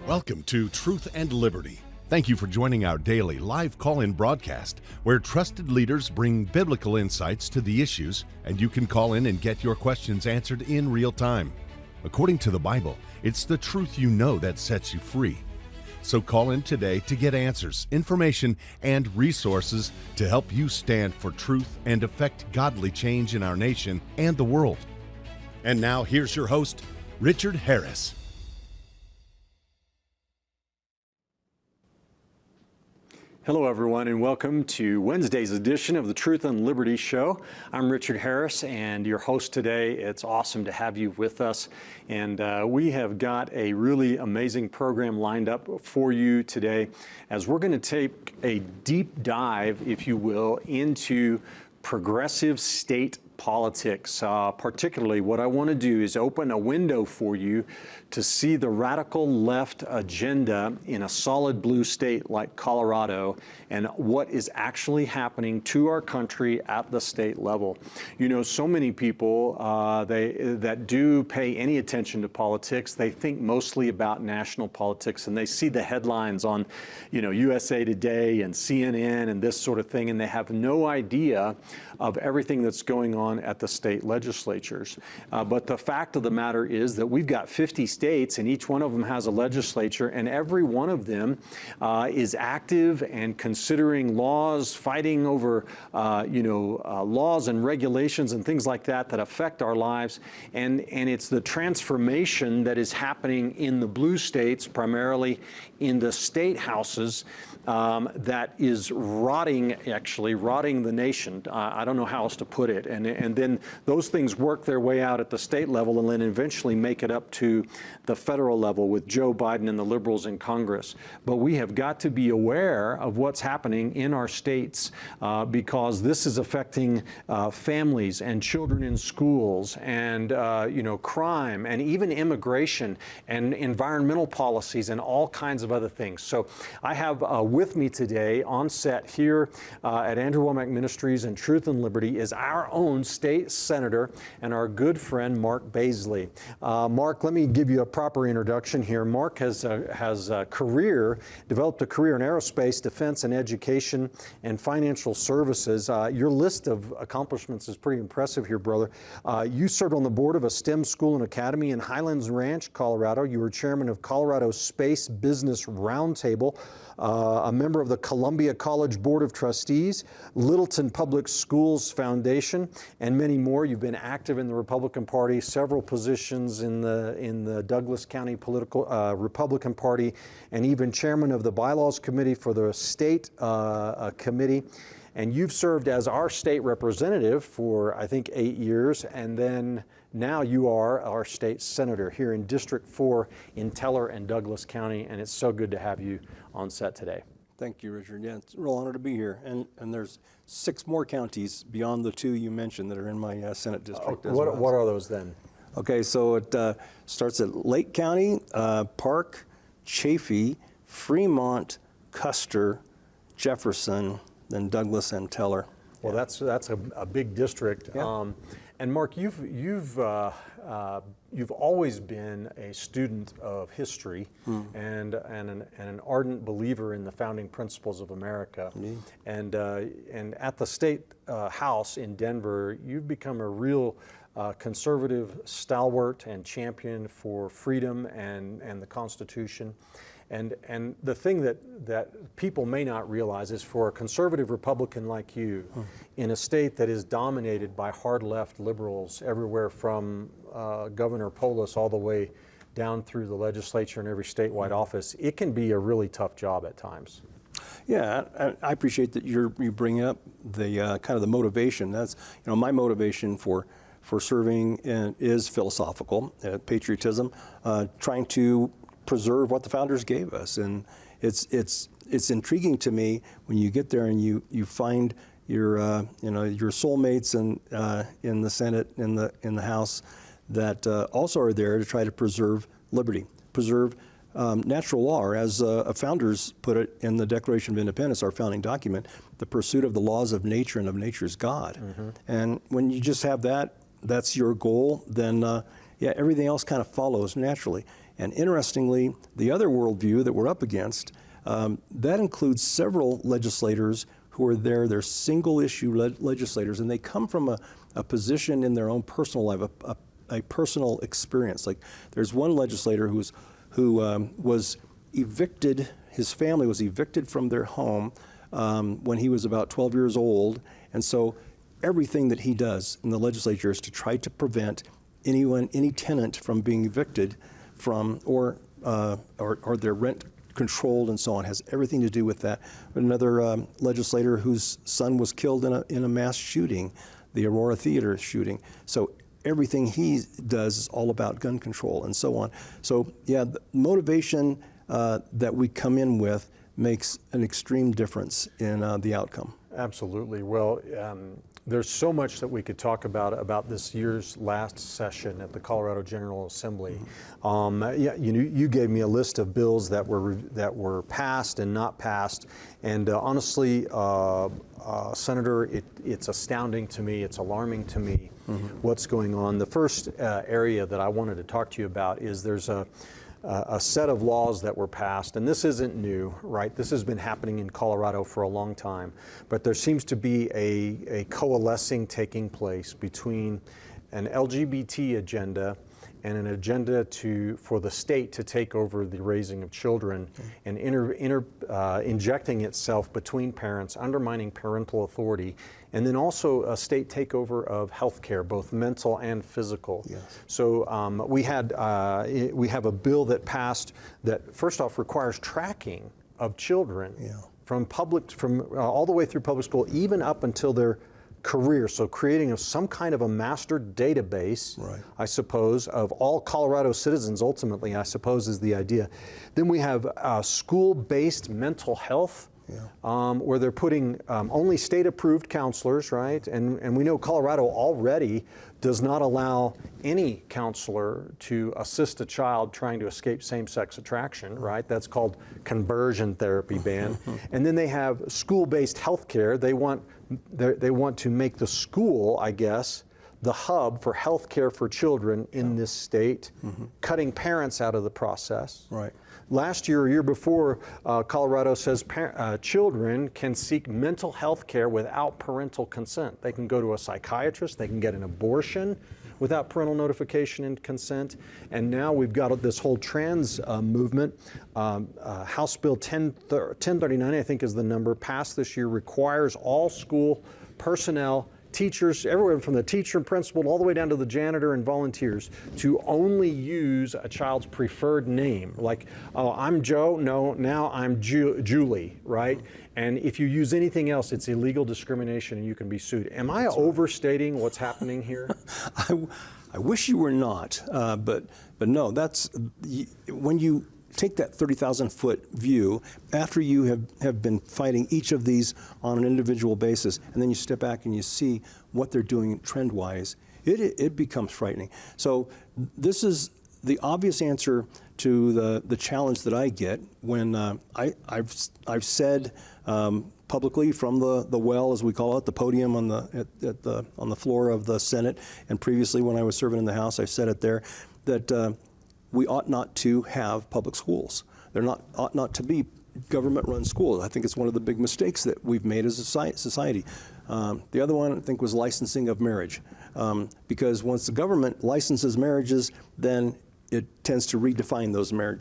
Welcome to Truth and Liberty. Thank you for joining our daily live call-in broadcast where trusted leaders bring biblical insights to the issues, and you can call in and get your questions answered in real time. According to the Bible, it's the truth you know that sets you free. So call in today to get answers, information, and resources to help you stand for truth and effect godly change in our nation and the world. And now here's your host, Richard Harris. Hello, everyone, and welcome to Wednesday's edition of the Truth and Liberty Show. I'm Richard Harris, and your host today. It's awesome to have you with us, and we have got a really amazing program lined up for you today as we're going to take a deep dive, if you will, into progressive state politics. Particularly, what I want to do is open a window for you to see the radical left agenda in a solid blue state like Colorado and what is actually happening to our country at the state level. You know, so many people that do pay any attention to politics, they think mostly about national politics, and they see the headlines on, you know, USA Today and CNN and this sort of thing, and they have no idea of everything that's going on at the state legislatures. But the fact of the matter is that we've got 50 states, and each one of them has a legislature, and every one of them is active and considering laws, fighting over laws and regulations and things like that that affect our lives. And it's the transformation that is happening in the blue states, primarily in the state houses, that is rotting the nation. I don't know how else to put it. And then those things work their way out at the state level and then eventually make it up to the federal level with Joe Biden and the liberals in Congress. But we have got to be aware of what's happening in our states because this is affecting families and children in schools and crime and even immigration and environmental policies and all kinds of other things. So I have with me today on set here at Andrew Womack Ministries and Truth and Liberty is our own state senator and our good friend Mark Baisley. Mark, let me give you a proper introduction here. Mark has developed a career in aerospace, defense, and education and financial services. Your list of accomplishments is pretty impressive here, brother. You served on the board of a STEM school and academy in Highlands Ranch, Colorado. You were chairman of Colorado Space Business Roundtable, a member of the Columbia College Board of Trustees, Littleton Public Schools Foundation, and many more. You've been active in the Republican Party, several positions in the Douglas County political Republican Party, and even chairman of the Bylaws Committee for the state committee. And you've served as our state representative for, I think, 8 years, and then now you are our state senator here in District 4 in Teller and Douglas County, and it's so good to have you on set today. Thank you, Richard. Yeah, it's a real honor to be here. And there's 6 more counties beyond the 2 you mentioned that are in my Senate district. What are those then? Okay, so it starts at Lake County, Park, Chaffee, Fremont, Custer, Jefferson, then Douglas and Teller. Well, that's a big district. Yeah. And Mark, you've always been a student of history and an ardent believer in the founding principles of America. And at the state house in Denver, you've become a real conservative stalwart and champion for freedom and the Constitution. And the thing that people may not realize is for a conservative Republican like you, in a state that is dominated by hard left liberals everywhere from Governor Polis all the way down through the legislature and every statewide office, it can be a really tough job at times. Yeah, I appreciate that you bring up the kind of the motivation. That's, my motivation for serving is philosophical, patriotism, trying to preserve what the founders gave us, and it's intriguing to me when you get there and you find your soulmates in the Senate, in the House, that also are there to try to preserve liberty, preserve natural law, or as founders put it in the Declaration of Independence, our founding document, the pursuit of the laws of nature and of nature's God. And when you just have that's your goal, then everything else kind of follows naturally. And interestingly, the other worldview that we're up against, that includes several legislators who are there. They're single issue legislators, and they come from a position in their own personal life, a personal experience. Like there's one legislator who was evicted, his family was evicted from their home when he was about 12 years old. And so everything that he does in the legislature is to try to prevent any tenant from being evicted from, or their rent controlled and so on. It has everything to do with that. Another legislator whose son was killed in a mass shooting, the Aurora Theater shooting. So everything he does is all about gun control and so on. So yeah, the motivation that we come in with makes an extreme difference in the outcome. Absolutely. Well, there's so much that we could talk about this year's last session at the Colorado General Assembly. Yeah, you gave me a list of bills that were passed and not passed, and honestly, Senator, it's astounding to me. It's alarming to me what's going on. The first area that I wanted to talk to you about is there's a set of laws that were passed, and this isn't new, right? This has been happening in Colorado for a long time, but there seems to be a coalescing taking place between an LGBT agenda and an agenda for the state to take over the raising of children and injecting itself between parents, undermining parental authority, and then also a state takeover of health care, both mental and physical. Yes. So we have a bill that passed that first off requires tracking of children from all the way through public school, even up until their career. So creating some kind of a master database, I suppose, of all Colorado citizens ultimately, I suppose, is the idea. Then we have school-based mental health, where they're putting only state-approved counselors, right? And we know Colorado already does not allow any counselor to assist a child trying to escape same-sex attraction, right? That's called conversion therapy ban. And then they have school-based health care. They want to make the school, I guess, the hub for health care for children in this state, cutting parents out of the process. Right. Last year or year before, Colorado says children can seek mental health care without parental consent. They can go to a psychiatrist, they can get an abortion without parental notification and consent. And now we've got this whole trans movement. House Bill 1039, I think is the number, passed this year, requires all school personnel, teachers, everyone from the teacher and principal all the way down to the janitor and volunteers to only use a child's preferred name. Like, oh, I'm Joe, no, now I'm Julie, right? And if you use anything else, it's illegal discrimination and you can be sued. Am I overstating what's happening here? I wish you were not, but no, that's, when you take that 30,000-foot view, after you have been fighting each of these on an individual basis, and then you step back and you see what they're doing trend-wise, it becomes frightening. So this is the obvious answer to the challenge that I get when I've said publicly from the well, as we call it, the podium on the floor of the Senate, and previously when I was serving in the House, I've said it there, that we ought not to have public schools. Ought not to be government-run schools. I think it's one of the big mistakes that we've made as a society. The other one, I think, was licensing of marriage. Because once the government licenses marriages, then it tends to redefine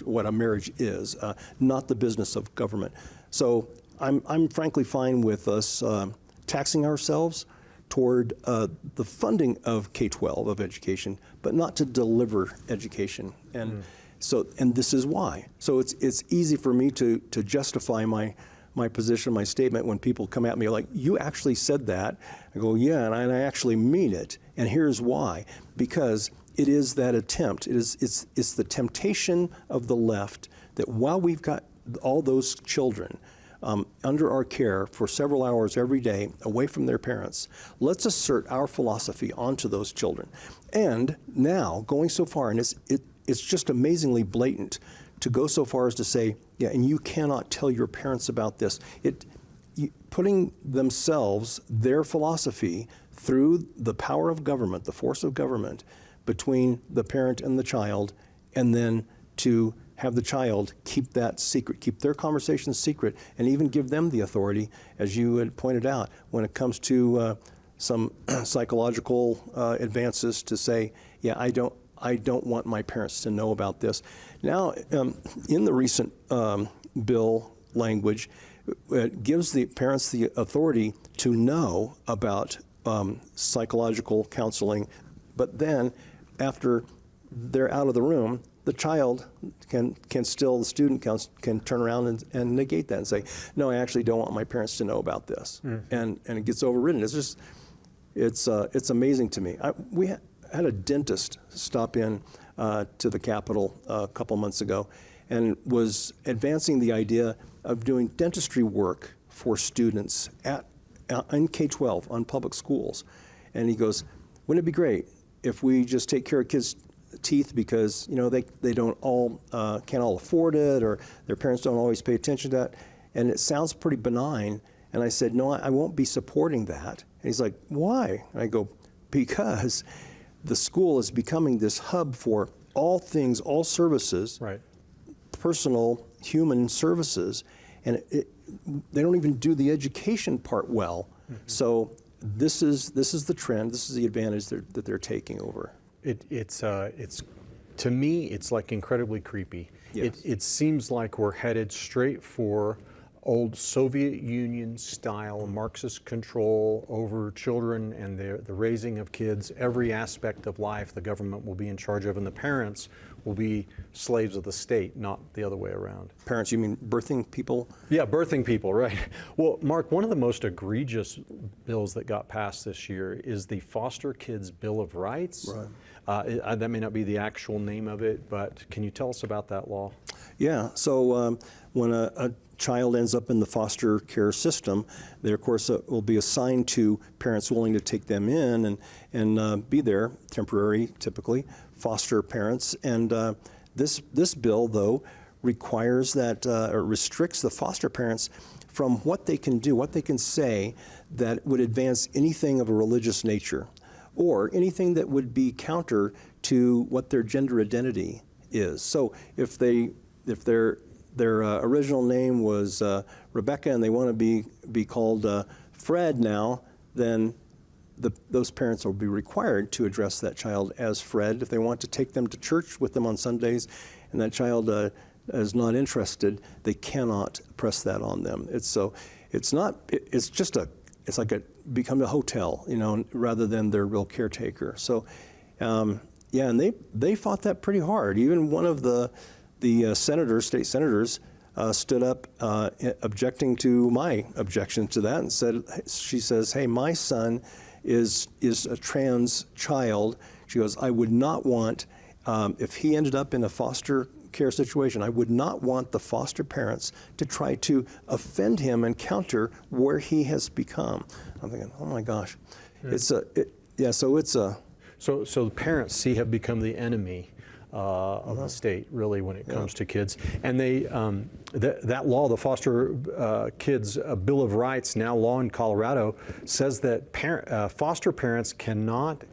what a marriage is, not the business of government. So I'm frankly fine with us taxing ourselves toward the funding of K-12 of education, but not to deliver education. And and this is why. So it's easy for me to justify my position, my statement, when people come at me like, you actually said that. I go, yeah, and I actually mean it. And here's why. Because it is that attempt. It's the temptation of the left that while we've got all those children under our care for several hours every day, away from their parents, let's assert our philosophy onto those children. And now, going so far, and it's just amazingly blatant, to go so far as to say, yeah, and you cannot tell your parents about this. Putting themselves, their philosophy, through the power of government, the force of government, between the parent and the child, and then to have the child keep that secret, keep their conversation secret, and even give them the authority, as you had pointed out, when it comes to some psychological advances to say, yeah, I don't want my parents to know about this. Now, in the recent bill language, it gives the parents the authority to know about psychological counseling, but then after they're out of the room, the child can still, the student can turn around and negate that and say, no, I actually don't want my parents to know about this. And it gets overridden. It's just, it's amazing to me. We had a dentist stop in to the Capitol a couple months ago and was advancing the idea of doing dentistry work for students in K-12 on public schools. And he goes, wouldn't it be great if we just take care of kids' teeth because they don't all can't all afford it, or their parents don't always pay attention to that? And it sounds pretty benign. And I said, no, I won't be supporting that. And he's like, why? And I go, because the school is becoming this hub for all things, all services, right, personal human services, and they don't even do the education part well. So this is the trend. This is the advantage that they're taking over. It's to me, it's like incredibly creepy. Yes. It seems like we're headed straight for old Soviet Union style Marxist control over children and the raising of kids. Every aspect of life the government will be in charge of, and the parents will be slaves of the state, not the other way around. Parents, you mean birthing people? Yeah, birthing people, right. Well, Mark, one of the most egregious bills that got passed this year is the Foster Kids Bill of Rights. Right. That may not be the actual name of it, but can you tell us about that law? Yeah, so when a child ends up in the foster care system, they of course will be assigned to parents willing to take them in and be there, temporary typically, foster parents. And this bill, though, requires that, or restricts the foster parents from what they can do, what they can say that would advance anything of a religious nature, or anything that would be counter to what their gender identity is. So if their original name was Rebecca and they want to be called Fred now, then those parents will be required to address that child as Fred. If they want to take them to church with them on Sundays and that child is not interested, they cannot press that on them. It's like become a hotel, rather than their real caretaker. So, yeah, and they fought that pretty hard. Even one of the senators, state senators, stood up objecting to my objection to that and she says, hey, my son is a trans child. She goes, I would not want, if he ended up in a foster care situation, I would not want the foster parents to try to offend him and counter where he has become. I'm thinking, oh my gosh. So the parents have become the enemy of the state, really, when it comes to kids. And that law, the Foster Kids Bill of Rights, now law in Colorado, says that foster parents cannot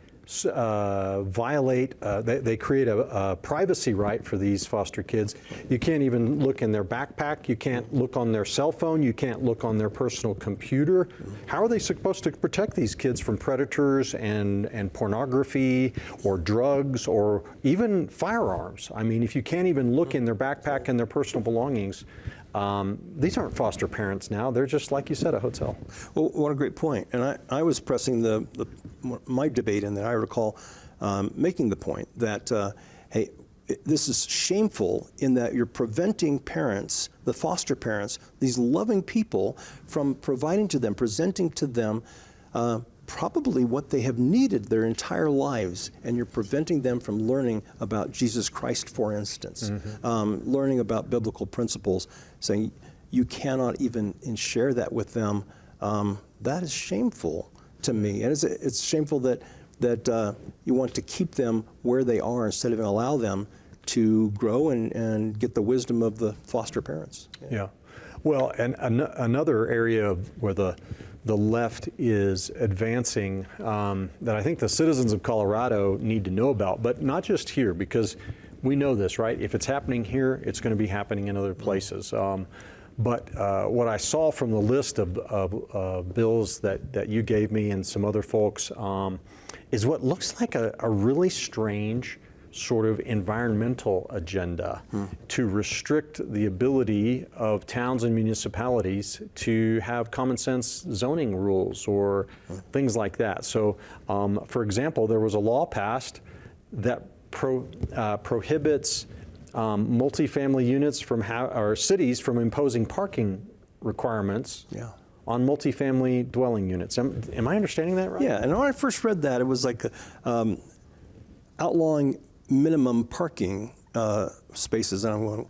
violate, they create a privacy right for these foster kids. You can't even look in their backpack, you can't look on their cell phone, you can't look on their personal computer. How are they supposed to protect these kids from predators and pornography or drugs or even firearms? I mean, if you can't even look in their backpack and their personal belongings, these aren't foster parents now. They're just, like you said, a hotel. Well, what a great point. And I was pressing my debate in that. I recall making the point that, hey, this is shameful in that you're preventing parents, the foster parents, these loving people, from providing to them, presenting to them probably what they have needed their entire lives, and you're preventing them from learning about Jesus Christ, for instance, learning about biblical principles, saying you cannot even share that with them. That is shameful to me, and it's shameful that you want to keep them where they are instead of allow them to grow and get the wisdom of the foster parents. Yeah. Well, and another area where the left is advancing that I think the citizens of Colorado need to know about, but not just here, because we know this, right? If it's happening here, it's going to be happening in other places. But what I saw from the list of bills that you gave me and some other folks is what looks like a really strange sort of environmental agenda to restrict the ability of towns and municipalities to have common sense zoning rules or things like that. So, for example, there was a law passed that prohibits multifamily units or cities from imposing parking requirements on multifamily dwelling units. Am I understanding that right? Yeah, and when I first read that, it was like outlawing minimum parking spaces, and I'm going,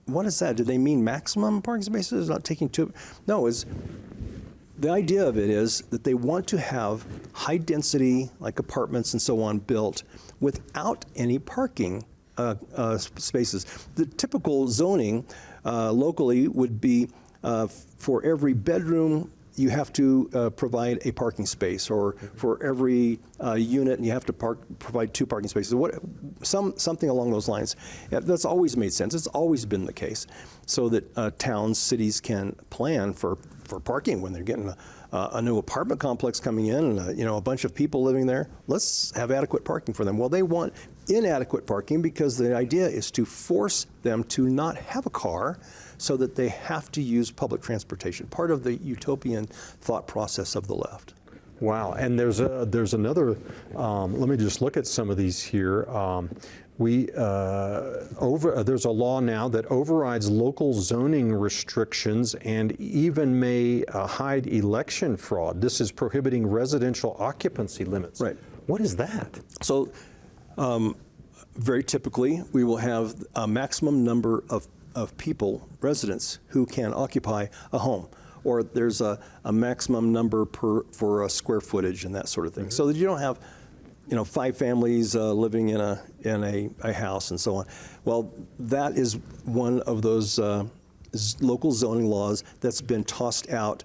what is that? Do they mean maximum parking spaces? Not taking two? No, the idea of it is that they want to have high density, like apartments and so on, built without any parking spaces. The typical zoning locally would be for every bedroom you have to provide a parking space, or for every unit you have to provide 2 parking spaces. Something along those lines. That's always made sense. It's always been the case, so that towns, cities can plan for parking when they're getting a new apartment complex coming in, and a bunch of people living there. Let's have adequate parking for them. Well, they want inadequate parking because the idea is to force them to not have a car, so that they have to use public transportation. Part of the utopian thought process of the left. Wow, and there's another. Let me just look at some of these here. There's a law now that overrides local zoning restrictions and even may hide election fraud. This is prohibiting residential occupancy limits. Right. What is that? So, very typically, we will have a maximum number of people, residents, who can occupy a home, or there's a maximum number for square footage and that sort of thing, so that you don't have 5 families living in a house and so on. Well, that is one of those local zoning laws that's been tossed out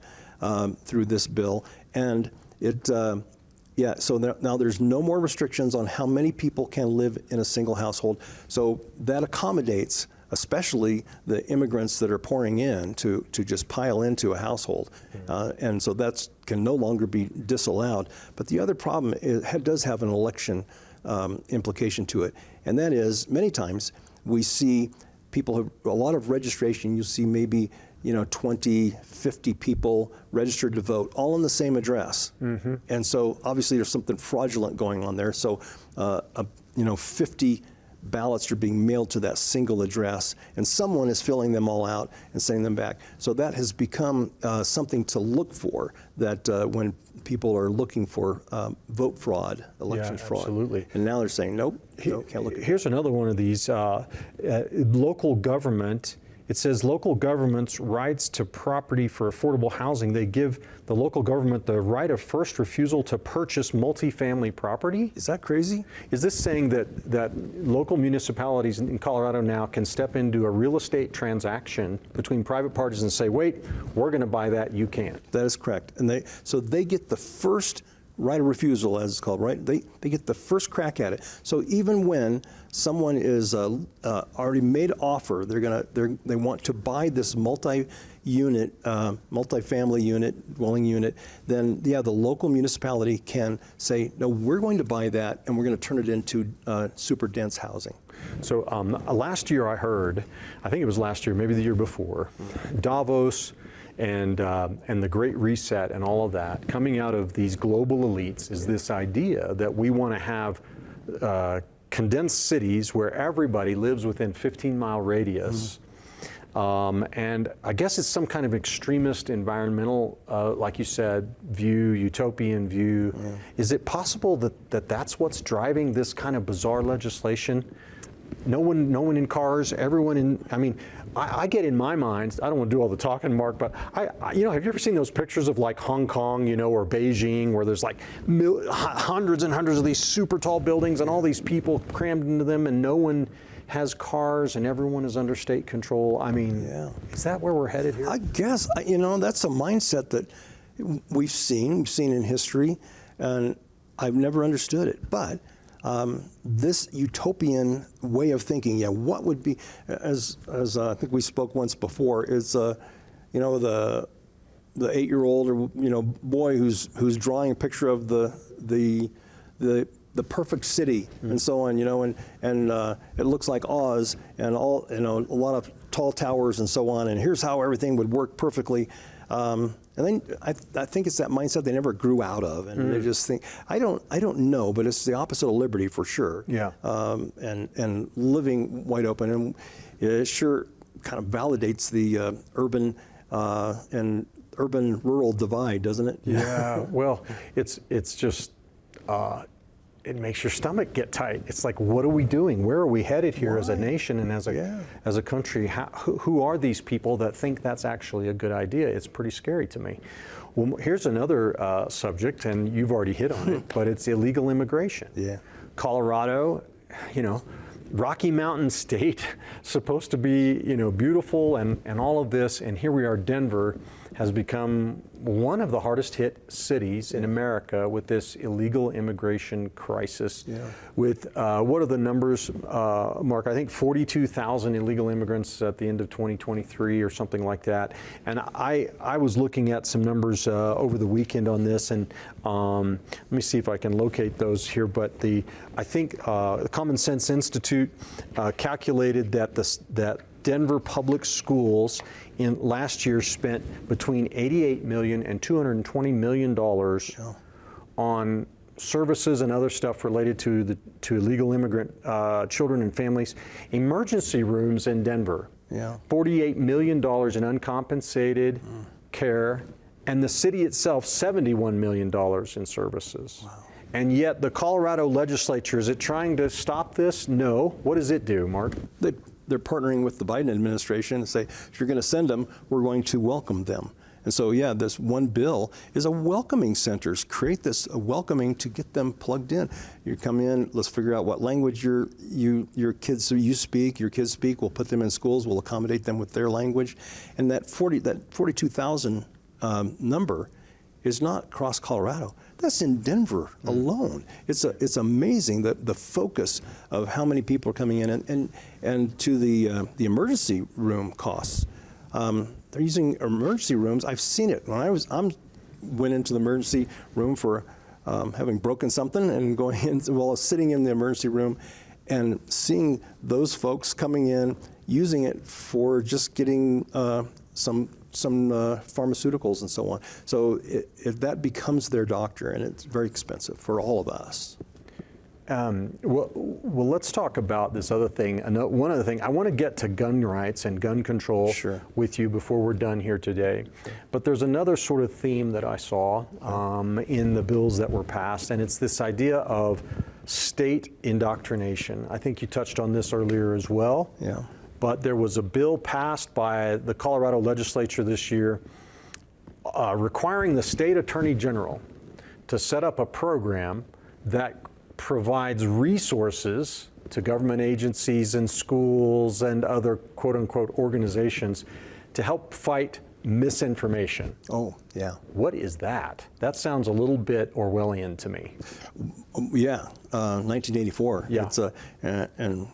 through this bill, and so now there's no more restrictions on how many people can live in a single household. So that accommodates especially the immigrants that are pouring in to just pile into a household. And so that can no longer be disallowed. But the other problem does have an election implication to it. And that is, many times we see people have a lot of registration. You see maybe 20, 50 people registered to vote, all on the same address. And so obviously there's something fraudulent going on there. So 50 ballots are being mailed to that single address, and someone is filling them all out and sending them back. So that has become something to look for, that when people are looking for vote fraud, election fraud. Absolutely. And now they're saying, nope, can't look at Here's another one of these. Local government. It says local government's rights to property for affordable housing. They give the local government the right of first refusal to purchase multifamily property. Is that crazy? Is this saying that local municipalities in Colorado now can step into a real estate transaction between private parties and say, wait, we're going to buy that, you can't? That is correct. And they get the first right of refusal, as it's called, right? They get the first crack at it. So even when someone is already made an offer, they want to buy this multi-family unit, dwelling unit, then the local municipality can say, no, we're going to buy that and we're going to turn it into super dense housing. So last year I heard, I think it was last year, maybe the year before, Davos and the Great Reset and all of that, coming out of these global elites, is this idea that we want to have condensed cities where everybody lives within 15-mile radius. And I guess it's some kind of extremist environmental, like you said, utopian view. Is it possible that that's what's driving this kind of bizarre legislation? No one in cars, everyone in, I get in my mind, I don't want to do all the talking, Mark, but have you ever seen those pictures of like Hong Kong, or Beijing, where there's like hundreds and hundreds of these super tall buildings and all these people crammed into them, and no one has cars and everyone is under state control? Is that where we're headed here? I guess, that's a mindset that we've seen in history, and I've never understood it. But this utopian way of thinking, what would be, as I think we spoke once before, is the 8-year-old or boy who's drawing a picture of the perfect city and so on, and it looks like Oz and all, a lot of tall towers and so on, and here's how everything would work perfectly. And then I think it's that mindset they never grew out of, and they just think, I don't know, but it's the opposite of liberty for sure. Yeah. And living wide open, and it sure kind of validates the urban and urban-rural divide, doesn't it? Yeah. Well, it's just. It makes your stomach get tight. It's like, what are we doing? Where are we headed here as a nation and as a country? Who are these people that think that's actually a good idea? It's pretty scary to me. Well, here's another subject, and you've already hit on it, but it's illegal immigration. Yeah. Colorado, Rocky Mountain state, supposed to be, beautiful and all of this, and here we are, Denver has become one of the hardest hit cities in America with this illegal immigration crisis. Yeah. With, what are the numbers, Mark? I think 42,000 illegal immigrants at the end of 2023 or something like that. And I was looking at some numbers over the weekend on this, and let me see if I can locate those here. But I think the Common Sense Institute calculated that Denver public schools in last year spent between $88 million and $220 million on services and other stuff related to illegal immigrant children and families. Emergency rooms in Denver, $48 million in uncompensated care, and the city itself, $71 million in services. Wow. And yet the Colorado legislature, is it trying to stop this? No. What does it do, Mark? They're partnering with the Biden administration to say, if you're going to send them, we're going to welcome them. And so, this one bill is a welcoming centers. Create this welcoming to get them plugged in. You come in, let's figure out what language your kids speak. Your kids speak. We'll put them in schools. We'll accommodate them with their language. And that 42,000 number is not across Colorado. That's in Denver alone. It's amazing that the focus of how many people are coming in, and to the emergency room costs. They're using emergency rooms. I've seen it when I went into the emergency room for having broken something, and going in while sitting in the emergency room, and seeing those folks coming in using it for just getting some pharmaceuticals and so on. So that becomes their doctor, and it's very expensive for all of us. Well, let's talk about this other thing. One other thing, I want to get to gun rights and gun control with you before we're done here today. But there's another sort of theme that I saw in the bills that were passed, and it's this idea of state indoctrination. I think you touched on this earlier as well. Yeah. But there was a bill passed by the Colorado legislature this year requiring the state attorney general to set up a program that provides resources to government agencies and schools and other quote unquote organizations to help fight misinformation. Oh, yeah. What is that? That sounds a little bit Orwellian to me. Yeah, 1984. Yeah. It's and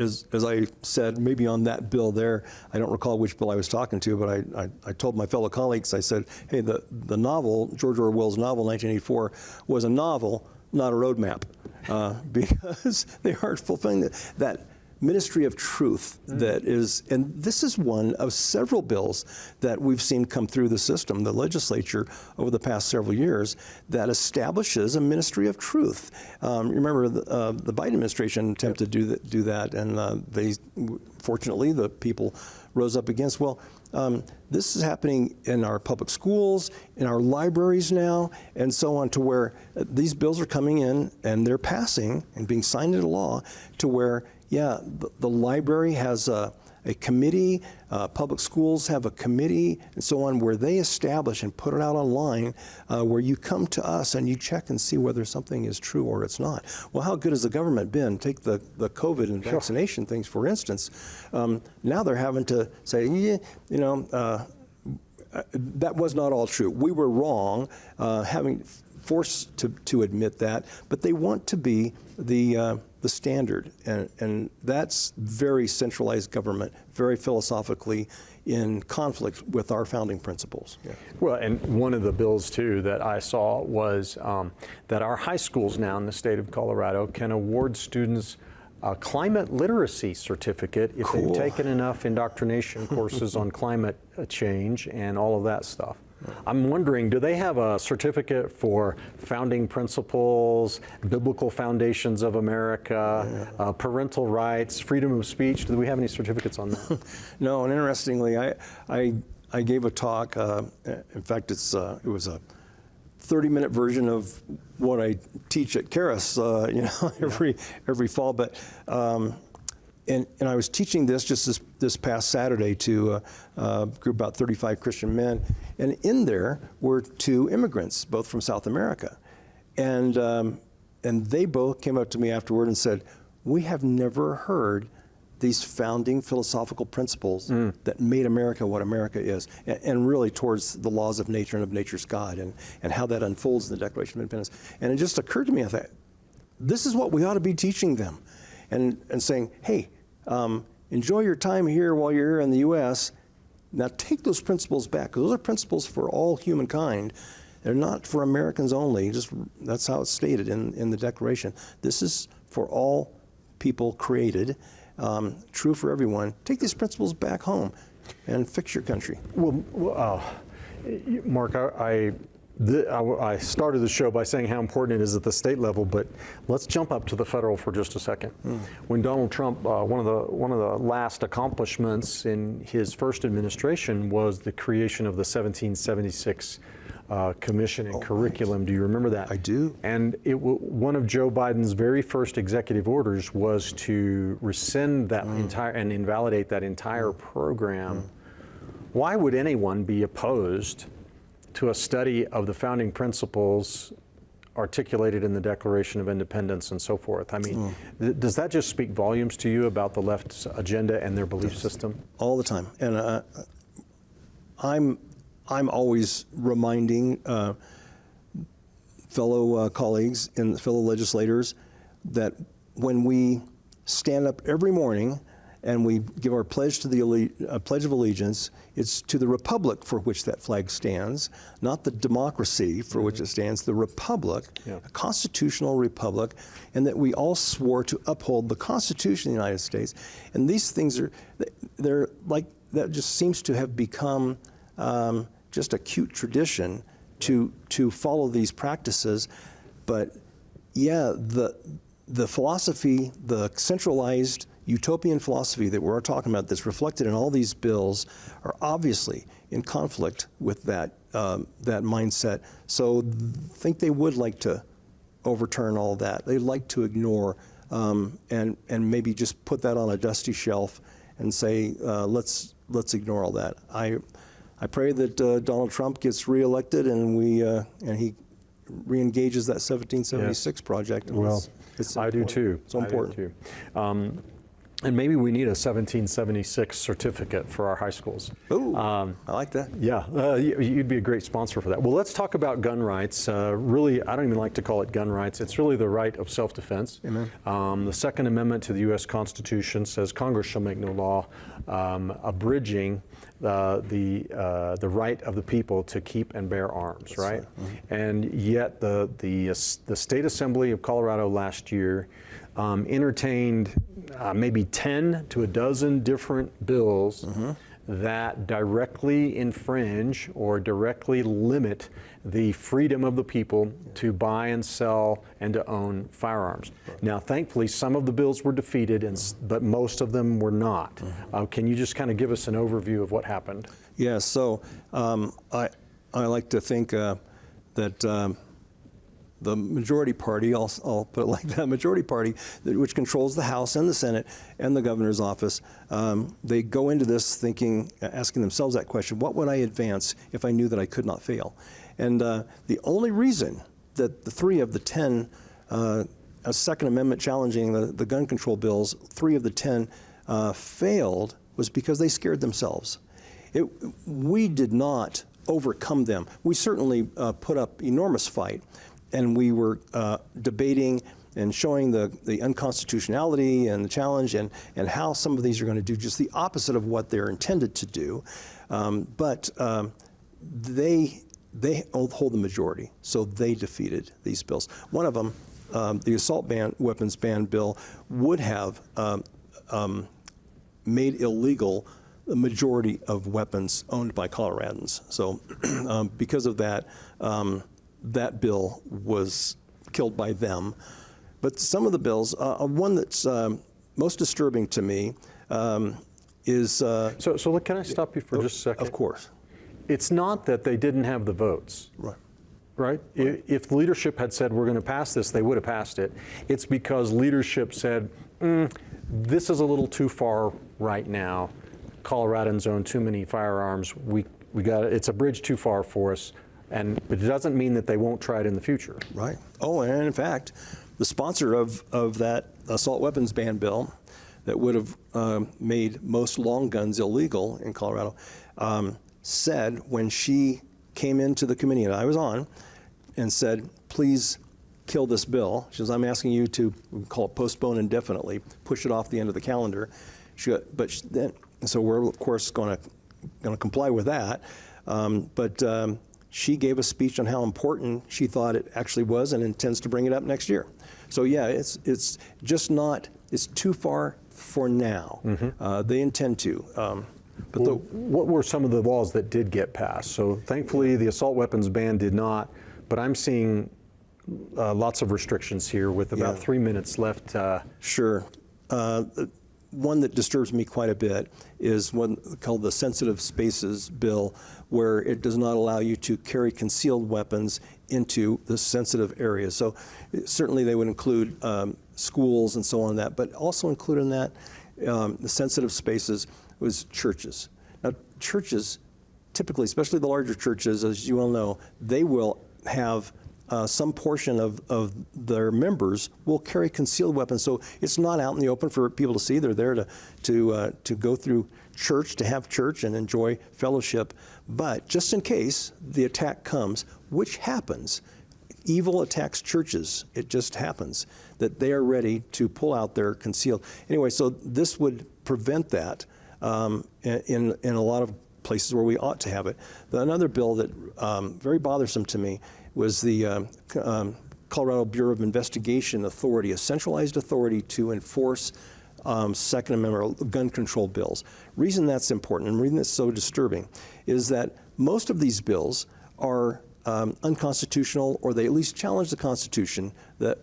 as I said, maybe on that bill there, I don't recall which bill I was talking to, but I told my fellow colleagues, I said, hey, the novel, George Orwell's novel, 1984, was a novel, not a roadmap, because they aren't fulfilling that ministry of truth that is, and this is one of several bills that we've seen come through the system, the legislature over the past several years, that establishes a ministry of truth. Remember, the Biden administration attempted to do that, and fortunately, the people rose up against. Well, this is happening in our public schools, in our libraries now, and so on, to where these bills are coming in and they're passing and being signed into law, to where the library has a committee, public schools have a committee, and so on, where they establish and put it out online, where you come to us and you check and see whether something is true or it's not. Well, how good has the government been? Take the COVID and vaccination things, for instance. Now they're having to say, that was not all true. We were wrong, having forced to admit that, but they want to be the standard, and that's very centralized government, very philosophically in conflict with our founding principles. Yeah. Well, and one of the bills too that I saw was that our high schools now in the state of Colorado can award students a climate literacy certificate if Cool. they've taken enough indoctrination courses on climate change and all of that stuff. I'm wondering, do they have a certificate for founding principles, biblical foundations of America, parental rights, freedom of speech? Do we have any certificates on that? No, and interestingly, I gave a talk. In fact, it was a 30-minute version of what I teach at Karis, every fall. But and I was teaching this just this past Saturday to a group about 35 Christian men, and in there were 2 immigrants, both from South America, and they both came up to me afterward and said, "We have never heard these founding philosophical principles that made America what America is, and really towards the laws of nature and of nature's God, and how that unfolds in the Declaration of Independence." And it just occurred to me, I thought, this is what we ought to be teaching them, and saying, hey, enjoy your time here while you're here in the U.S. Now take those principles back, because those are principles for all humankind. They're not for Americans only. That's how it's stated in the Declaration. This is for all people created, true for everyone. Take these principles back home and fix your country. Well, Mark, I started the show by saying how important it is at the state level, but let's jump up to the federal for just a second. When Donald Trump, one of the last accomplishments in his first administration was the creation of the 1776 Commission and Curriculum. Do you remember that? I do. And one of Joe Biden's very first executive orders was to rescind that entire and invalidate that entire program. Why would anyone be opposed to a study of the founding principles articulated in the Declaration of Independence and so forth? I mean, does that just speak volumes to you about the left's agenda and their belief system? All the time. And I'm always reminding fellow colleagues and fellow legislators that when we stand up every morning and we give our pledge to the Pledge of Allegiance, it's to the republic for which that flag stands, not the democracy for which it stands, the republic, a constitutional republic, and that we all swore to uphold the Constitution of the United States. And these things they're like, that just seems to have become just a cute tradition to follow these practices. But yeah, the philosophy, the centralized utopian philosophy that we're talking about that's reflected in all these bills are obviously in conflict with that mindset. So I think they would like to overturn all that. They'd like to ignore and maybe just put that on a dusty shelf and say, let's ignore all that. I pray that Donald Trump gets reelected and he re-engages that 1776 project. Well, I do too. So important. I do too. And maybe we need a 1776 certificate for our high schools. Ooh, I like that. Yeah, you'd be a great sponsor for that. Well, let's talk about gun rights. Really, I don't even like to call it gun rights. It's really the right of self-defense. Amen. The Second Amendment to the U.S. Constitution says Congress shall make no law abridging the right of the people to keep and bear arms. That's right. And yet the State Assembly of Colorado last year entertained maybe 10 to a dozen different bills that directly infringe or directly limit the freedom of the people to buy and sell and to own firearms. Now, thankfully, some of the bills were defeated, but most of them were not. Can you just kind of give us an overview of what happened? Yeah, so I like to think that the majority party, I'll put it like that, majority party, which controls the House and the Senate and the governor's office, they go into this thinking, asking themselves that question, what would I advance if I knew that I could not fail? And the only reason that the 3 of the 10 Second Amendment challenging the gun control bills, 3 of the 10 failed was because they scared themselves. We did not overcome them. We certainly put up enormous fight, and we were debating and showing the unconstitutionality and the challenge and how some of these are going to do just the opposite of what they're intended to do. But they hold the majority, so they defeated these bills. One of them, the assault weapons ban bill, would have made illegal the majority of weapons owned by Coloradans. So because of that, that bill was killed by them. But some of the bills, one that's most disturbing to me is... So look, can I stop you for just a second? Of course. It's not that they didn't have the votes. Right. Right? If leadership had said, we're going to pass this, they would have passed it. It's because leadership said, this is a little too far right now. Coloradans own too many firearms. We got it's a bridge too far for us. And it doesn't mean that they won't try it in the future. Right. Oh, and in fact, the sponsor of that assault weapons ban bill that would have made most long guns illegal in Colorado said when she came into the committee that I was on and said, please kill this bill. She says, I'm asking you to, we call it postpone indefinitely, push it off the end of the calendar. So we're of course going to comply with that. She gave a speech on how important she thought it actually was and intends to bring it up next year. So yeah, it's just not, it's too far for now. They intend to. What were some of the laws that did get passed? So thankfully the assault weapons ban did not, but I'm seeing lots of restrictions here with about 3 minutes left. Sure. One that disturbs me quite a bit is one called the Sensitive Spaces Bill, where it does not allow you to carry concealed weapons into the sensitive areas. So certainly they would include schools and so on that, but also include in that the sensitive spaces was churches. Now churches, typically, especially the larger churches, as you all know, they will have some portion of their members will carry concealed weapons. So it's not out in the open for people to see. They're there to go through church, to have church and enjoy fellowship. But just in case the attack comes, which happens, evil attacks churches. It just happens that they are ready to pull out their concealed. Anyway, so this would prevent that in a lot of places where we ought to have it. Another bill that very bothersome to me was the Colorado Bureau of Investigation authority, a centralized authority to enforce Second Amendment or gun control bills. Reason that's important and reason that's so disturbing is that most of these bills are unconstitutional, or they at least challenge the Constitution, the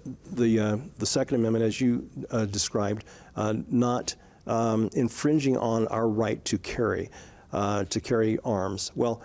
Second Amendment, as you described, not infringing on our right to carry arms. Well,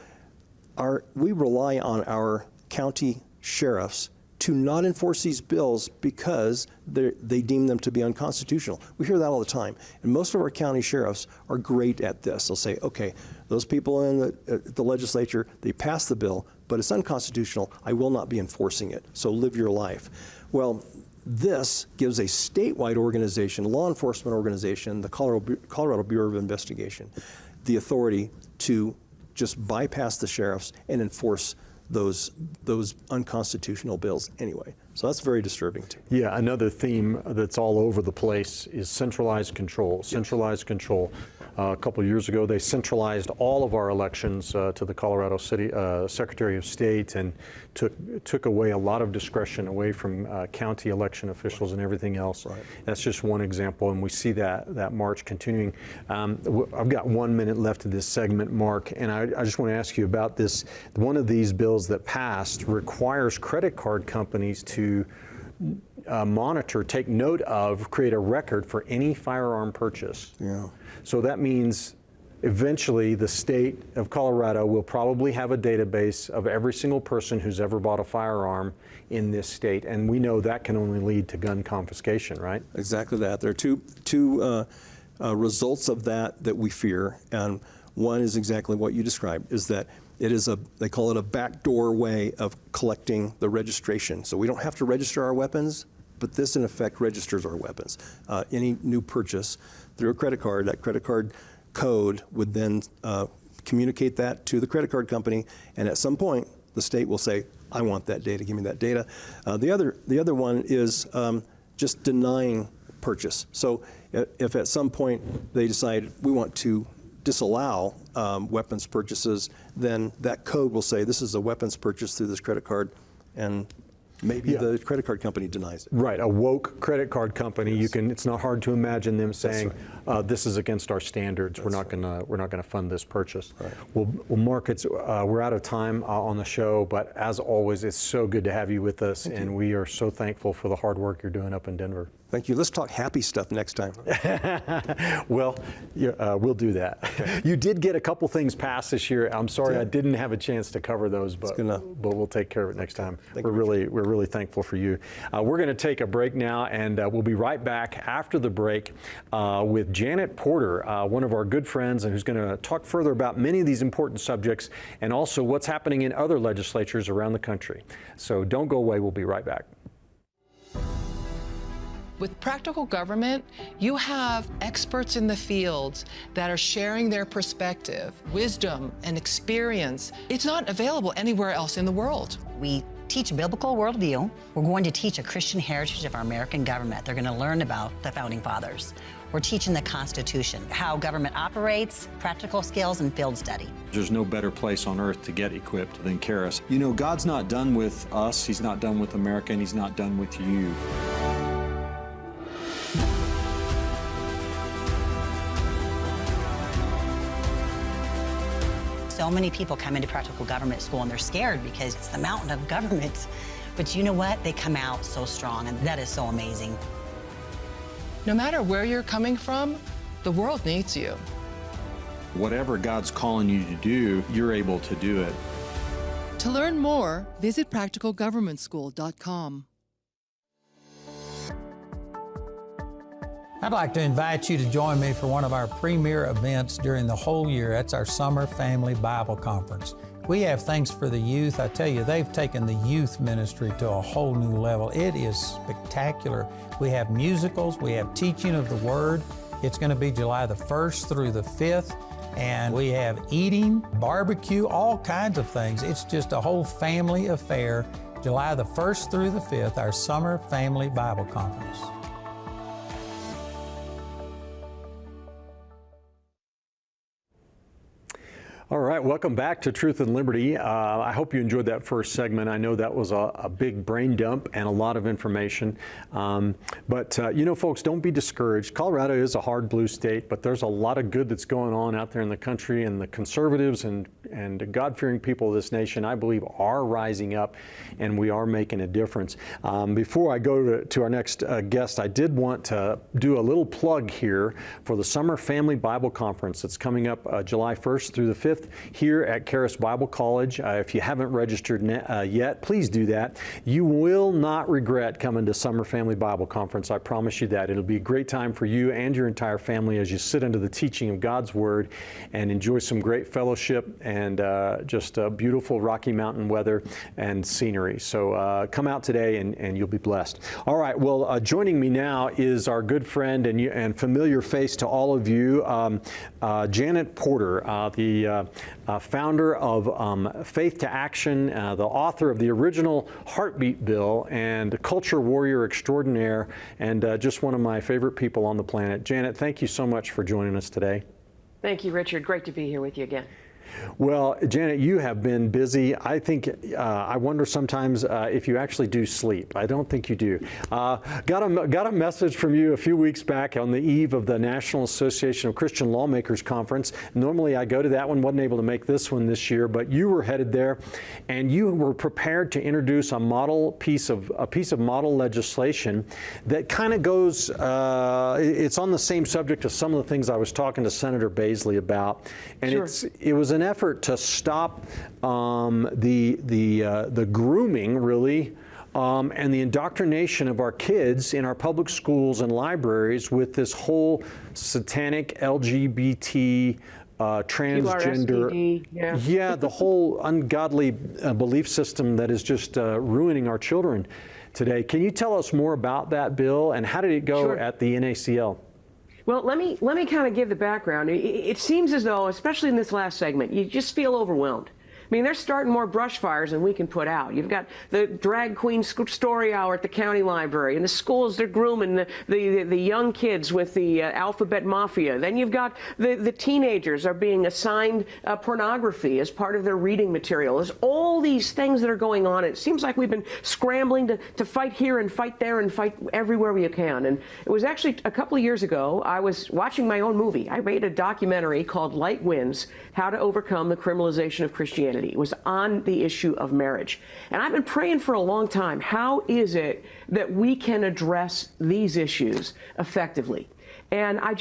we rely on our county sheriffs to not enforce these bills because they deem them to be unconstitutional. We hear that all the time. And most of our county sheriffs are great at this. They'll say, okay, those people in the legislature, they passed the bill, but it's unconstitutional. I will not be enforcing it. So live your life. Well, this gives a statewide organization, law enforcement organization, the Colorado Bureau of Investigation, the authority to just bypass the sheriffs and enforce those unconstitutional bills anyway. So that's very disturbing too. Yeah, another theme that's all over the place is centralized control. Centralized control. A couple of years ago, they centralized all of our elections to the Colorado City Secretary of State and took away a lot of discretion away from county election officials and everything else. Right. That's just one example, and we see that march continuing. I've got 1 minute left of this segment, Mark, and I just want to ask you about this. One of these bills that passed requires credit card companies to monitor, take note of, create a record for any firearm purchase. Yeah. So that means eventually the state of Colorado will probably have a database of every single person who's ever bought a firearm in this state, and we know that can only lead to gun confiscation, right? Exactly that. There are two results of that we fear, and one is exactly what you described, is that it is they call it a backdoor way of collecting the registration. So we don't have to register our weapons, but this in effect registers our weapons. Any new purchase through a credit card, that credit card code would then communicate that to the credit card company, and at some point the state will say, I want that data, give me that data. The other one is just denying purchase. So if at some point they decide we want to disallow weapons purchases, then that code will say this is a weapons purchase through this credit card, and maybe the credit card company denies it. Right, a woke credit card company. Yes. It's not hard to imagine them saying, right. "This is against our standards. We're not gonna fund this purchase." Right. Well, Mark, we're out of time on the show, but as always, it's so good to have you with us, and we are so thankful for the hard work you're doing up in Denver. Thank you. Let's talk happy stuff next time. Well, we'll do that. Okay. You did get a couple things passed this year. I'm sorry I didn't have a chance to cover those, but we'll take care of it next time. We're really thankful for you. We're going to take a break now, and we'll be right back after the break with Janet Porter, one of our good friends, and who's going to talk further about many of these important subjects and also what's happening in other legislatures around the country. So don't go away. We'll be right back. With Practical Government, you have experts in the fields that are sharing their perspective, wisdom, and experience. It's not available anywhere else in the world. We teach a biblical worldview. We're going to teach a Christian heritage of our American government. They're going to learn about the Founding Fathers. We're teaching the Constitution, how government operates, practical skills, and field study. There's no better place on earth to get equipped than Karis. You know, God's not done with us. He's not done with America, and He's not done with you. So many people come into practical government school and they're scared because it's the mountain of government. But you know what? They come out so strong, and that is so amazing. No matter where you're coming from, the world needs you. Whatever God's calling you to do, you're able to do it. To learn more, visit practicalgovernmentschool.com. I'd like to invite you to join me for one of our premier events during the whole year. That's our Summer Family Bible Conference. We have things for the youth. I tell you, they've taken the youth ministry to a whole new level. It is spectacular. We have musicals, we have teaching of the Word. It's going to be July the 1st through the 5th. And we have eating, barbecue, all kinds of things. It's just a whole family affair. July the 1st through the 5th, our Summer Family Bible Conference. All right, welcome back to Truth and Liberty. I hope you enjoyed that first segment. I know that was a big brain dump and a lot of information. But you know, folks, don't be discouraged. Colorado is a hard blue state, but there's a lot of good that's going on out there in the country, and the conservatives and God-fearing people of this nation, I believe, are rising up, and we are making a difference. Before I go to our next guest, I did want to do a little plug here for the Summer Family Bible Conference that's coming up July 1st through the 5th. Here at Karis Bible College. If you haven't registered yet, please do that. You will not regret coming to Summer Family Bible Conference. I promise you that. It'll be a great time for you and your entire family as you sit under the teaching of God's Word and enjoy some great fellowship and just beautiful Rocky Mountain weather and scenery. So come out today and you'll be blessed. All right, well, joining me now is our good friend and familiar face to all of you, Janet Porter, the founder of Faith to Action, the author of the original Heartbeat Bill, and culture warrior extraordinaire, and just one of my favorite people on the planet. Janet, thank you so much for joining us today. Thank you, Richard. Great to be here with you again. Well, Janet, you have been busy. I think, I wonder sometimes if you actually do sleep. I don't think you do. Got a message from you a few weeks back on the eve of the National Association of Christian Lawmakers Conference. Normally I go to that one, wasn't able to make this one this year, but you were headed there, and you were prepared to introduce a piece of model legislation that kind of goes, it's on the same subject as some of the things I was talking to Senator Baisley about, and Sure. it was an effort to stop the grooming, really, and the indoctrination of our kids in our public schools and libraries with this whole satanic LGBT transgender, QRSPD, yeah, the whole ungodly belief system that is just ruining our children today. Can you tell us more about that bill, and how did it go Sure. at the NACL? Well, let me kind of give the background. It seems as though, especially in this last segment, you just feel overwhelmed. I mean, they're starting more brush fires than we can put out. You've got the drag queen story hour at the county library. In the schools, they're grooming the young kids with the alphabet mafia. Then you've got the teenagers are being assigned pornography as part of their reading material. There's all these things that are going on. It seems like we've been scrambling to fight here and fight there and fight everywhere we can. And it was actually a couple of years ago, I was watching my own movie. I made a documentary called Light Winds, How to Overcome the Criminalization of Christianity. It was on the issue of marriage. And I've been praying for a long time, how is it that we can address these issues effectively? And I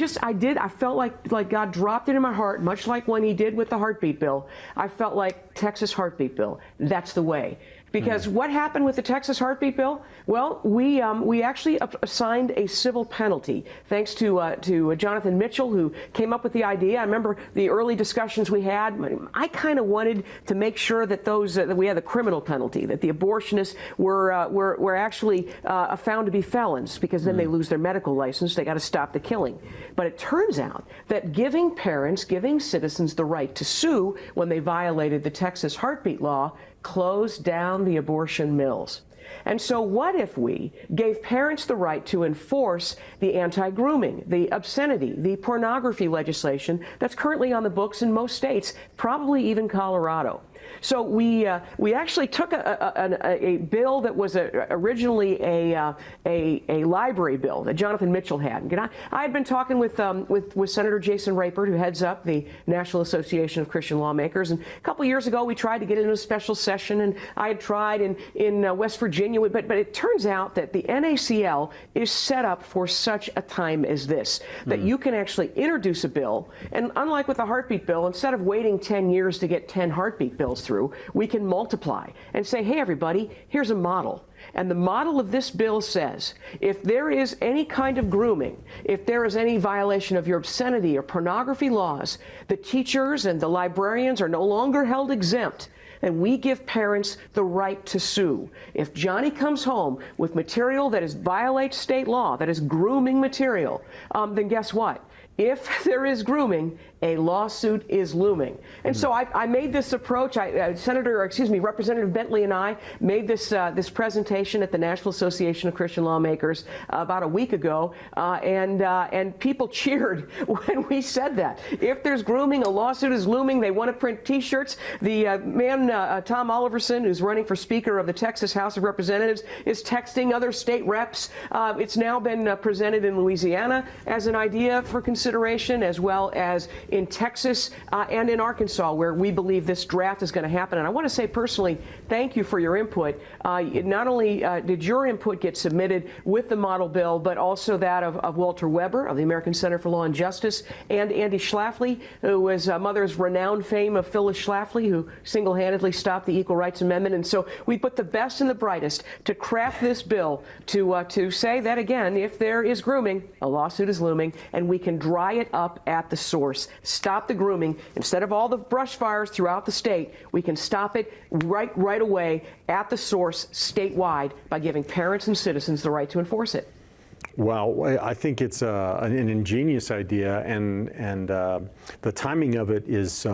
felt like God dropped it in my heart, much like when he did with the heartbeat bill. I felt like Texas heartbeat bill, that's the way. Because what happened with the Texas heartbeat bill? Well, we actually assigned a civil penalty, thanks to Jonathan Mitchell, who came up with the idea. I remember the early discussions we had. I kind of wanted to make sure that that we had the criminal penalty, that the abortionists were actually found to be felons, because then they lose their medical license. They got to stop the killing. But it turns out that giving citizens the right to sue when they violated the Texas heartbeat law closed down the abortion mills. And so what if we gave parents the right to enforce the anti-grooming, the obscenity, the pornography legislation that's currently on the books in most states, probably even Colorado? So we actually took a bill that was originally a library bill that Jonathan Mitchell had. And I had been talking with Senator Jason Rapert, who heads up the National Association of Christian Lawmakers. And a couple years ago, we tried to get into a special session, and I had tried in West Virginia. But it turns out that the NACL is set up for such a time as this, that you can actually introduce a bill, and unlike with the heartbeat bill, instead of waiting 10 years to get 10 heartbeat bills through, we can multiply and say, hey, everybody, here's a model. And the model of this bill says, if there is any kind of grooming, if there is any violation of your obscenity or pornography laws, the teachers and the librarians are no longer held exempt. And we give parents the right to sue. If Johnny comes home with material that violates state law, that is grooming material, then guess what? If there is grooming, a lawsuit is looming. And so I made this approach. Representative Bentley and I made this presentation at the National Association of Christian Lawmakers about a week ago, and people cheered when we said that. If there's grooming, a lawsuit is looming. They want to print T-shirts. The man, Tom Oliverson, who's running for Speaker of the Texas House of Representatives, is texting other state reps. It's now been presented in Louisiana as an idea for consideration, as well as in Texas and in Arkansas, where we believe this draft is going to happen. And I want to say personally, thank you for your input. Not only did your input get submitted with the model bill, but also that of Walter Weber of the American Center for Law and Justice, and Andy Schlafly, who was mother's renowned fame of Phyllis Schlafly, who single-handedly stopped the Equal Rights Amendment. And so we put the best and the brightest to craft this bill to say that, again, if there is grooming, a lawsuit is looming, and we can dry it up at the source. Stop the grooming. Instead of all the brush fires throughout the state, we can stop it right away at the source statewide by giving parents and citizens the right to enforce it. Well, I think it's an ingenious idea, and the timing of it is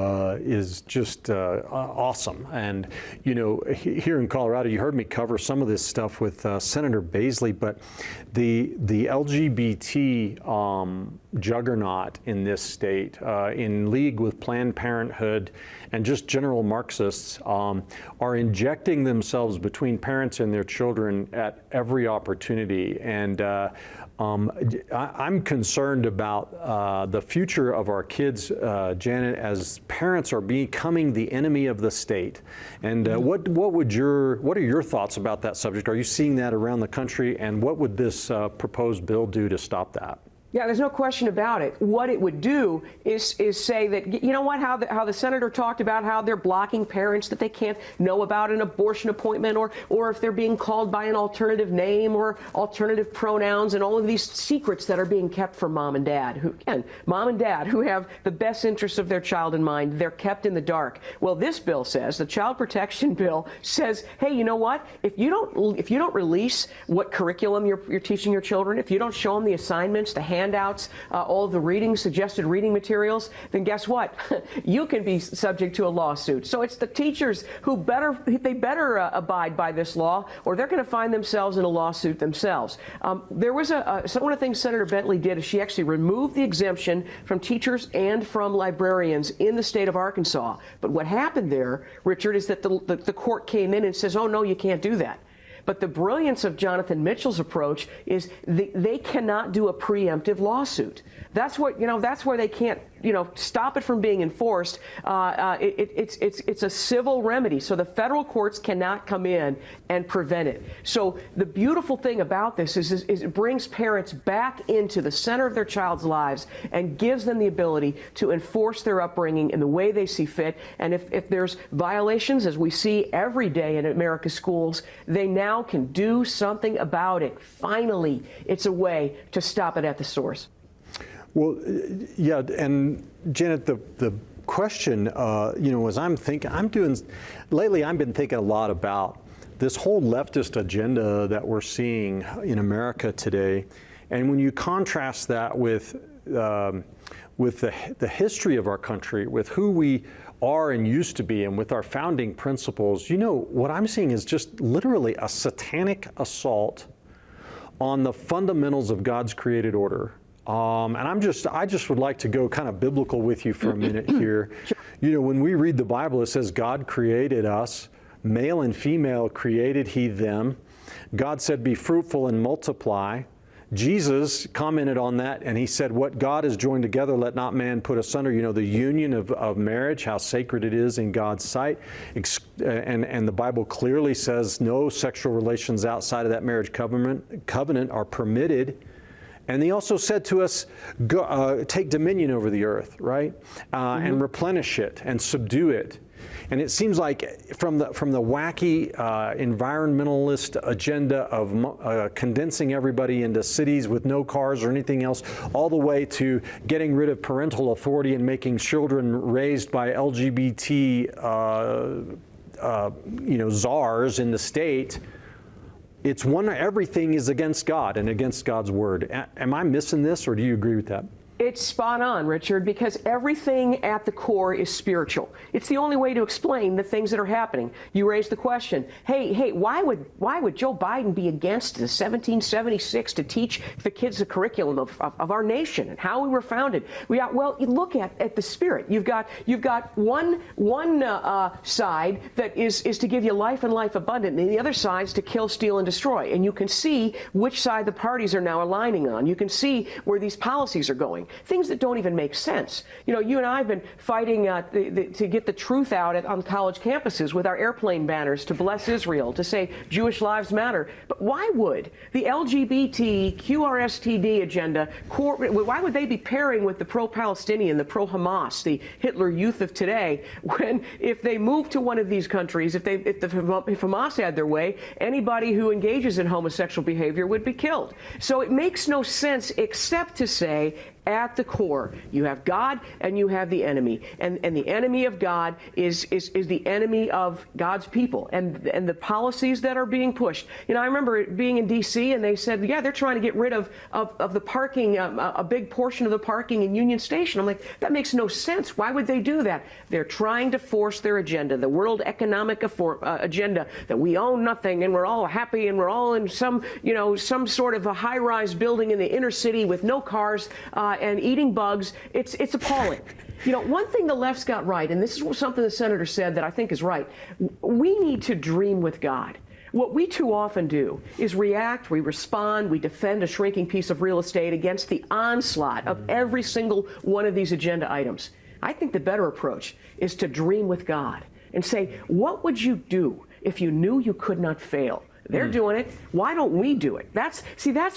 just awesome. And you know, here in Colorado, you heard me cover some of this stuff with Senator Baisley, but the LGBT juggernaut in this state, in league with Planned Parenthood and just general Marxists, are injecting themselves between parents and their children at every opportunity. And I'm concerned about the future of our kids, Janet, as parents are becoming the enemy of the state. And what are your thoughts about that subject? Are you seeing that around the country? And what would this proposed bill do to stop that? Yeah, there's no question about it. What it would do is say that, you know what, how the senator talked about how they're blocking parents, that they can't know about an abortion appointment, or if they're being called by an alternative name or alternative pronouns, and all of these secrets that are being kept from mom and dad, who have the best interests of their child in mind. They're kept in the dark. Well, this bill says, the child protection bill says, hey, you know what, if you don't release what curriculum you're teaching your children, if you don't show them the assignments, the handouts, all of the suggested reading materials, then guess what? You can be subject to a lawsuit. So it's the teachers who better abide by this law, or they're going to find themselves in a lawsuit themselves. There was one of the things Senator Bentley did is she actually removed the exemption from teachers and from librarians in the state of Arkansas. But what happened there, Richard, is that the court came in and says, oh, no, you can't do that. But the brilliance of Jonathan Mitchell's approach is they cannot do a preemptive lawsuit. That's where they can't, stop it from being enforced. It's a civil remedy. So the federal courts cannot come in and prevent it. So the beautiful thing about this is it brings parents back into the center of their child's lives and gives them the ability to enforce their upbringing in the way they see fit. And if there's violations, as we see every day in America's schools, they now can do something about it. Finally, it's a way to stop it at the source. Well, yeah, and Janet, the question, as lately I've been thinking a lot about this whole leftist agenda that we're seeing in America today. And when you contrast that with the history of our country, with who we are and used to be, and with our founding principles, what I'm seeing is just literally a satanic assault on the fundamentals of God's created order. And I just would like to go kind of biblical with you for a minute here. When we read the Bible, it says God created us, male and female created He them. God said, be fruitful and multiply. Jesus commented on that, and He said, what God has joined together, let not man put asunder. The union of marriage, how sacred it is in God's sight. And the Bible clearly says no sexual relations outside of that marriage covenant are permitted. And He also said to us, take dominion over the earth, right? And replenish it and subdue it. And it seems like from the wacky environmentalist agenda of condensing everybody into cities with no cars or anything else, all the way to getting rid of parental authority and making children raised by LGBT czars in the state. It's everything is against God and against God's word. Am I missing this, or do you agree with that? It's spot on, Richard, because everything at the core is spiritual. It's the only way to explain the things that are happening. You raised the question, hey, why would Joe Biden be against the 1776 to teach the kids the curriculum of our nation and how we were founded? Well, you look at the spirit. You've got one side that is to give you life and life abundant, and the other side is to kill, steal, and destroy. And you can see which side the parties are now aligning on. You can see where these policies are going. Things that don't even make sense. You and I have been fighting to get the truth out on college campuses with our airplane banners to bless Israel, to say Jewish lives matter. But why would the LGBT, QRSTD agenda, why would they be pairing with the pro-Palestinian, the pro-Hamas, the Hitler Youth of today, when if they move to one of these countries, if Hamas had their way, anybody who engages in homosexual behavior would be killed. So it makes no sense except to say, at the core, you have God and you have the enemy, and the enemy of God is the enemy of God's people, and the policies that are being pushed. I remember being in D.C. and they said, yeah, they're trying to get rid of the parking, a big portion of the parking in Union Station. I'm like, that makes no sense. Why would they do that? They're trying to force their agenda, the World Economic agenda, that we own nothing and we're all happy and we're all in some sort of a high-rise building in the inner city with no cars. And eating bugs. It's appalling. One thing the left's got right, and this is something the senator said that I think is right, we need to dream with God. What we too often do is react, we respond, we defend a shrinking piece of real estate against the onslaught of every single one of these agenda items. I think the better approach is to dream with God and say, what would you do if you knew you could not fail? They're doing it. Why don't we do it? That's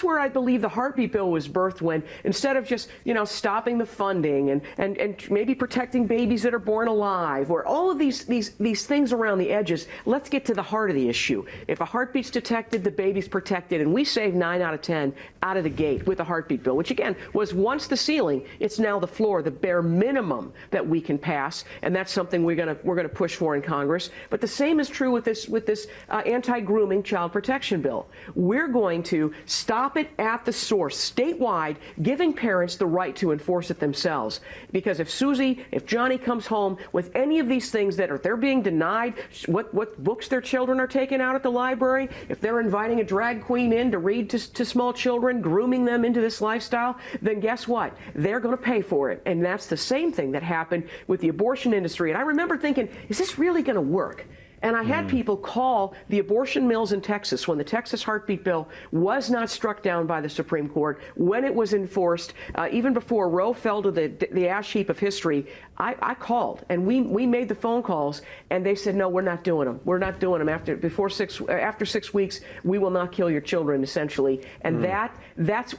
where I believe the heartbeat bill was birthed, when instead of just, stopping the funding and maybe protecting babies that are born alive, or all of these things around the edges, let's get to the heart of the issue. If a heartbeat's detected, the baby's protected, and we save 9 out of 10 out of the gate with the heartbeat bill, which again was once the ceiling, it's now the floor, the bare minimum that we can pass, and that's something we're gonna push for in Congress. But the same is true with this anti-grooming child child protection bill. We're going to stop it at the source, statewide, giving parents the right to enforce it themselves. Because if Susie, if Johnny comes home with any of these things that they're being denied, what books their children are taking out at the library, if they're inviting a drag queen in to read to small children, grooming them into this lifestyle, then guess what? They're going to pay for it. And that's the same thing that happened with the abortion industry. And I remember thinking, is this really going to work? And I had people call the abortion mills in Texas when the Texas heartbeat bill was not struck down by the Supreme Court, when it was enforced, even before Roe fell to the ash heap of history. I called, and we made the phone calls, and they said, no, we're not doing them. We're not doing them. After 6 weeks, we will not kill your children, essentially. And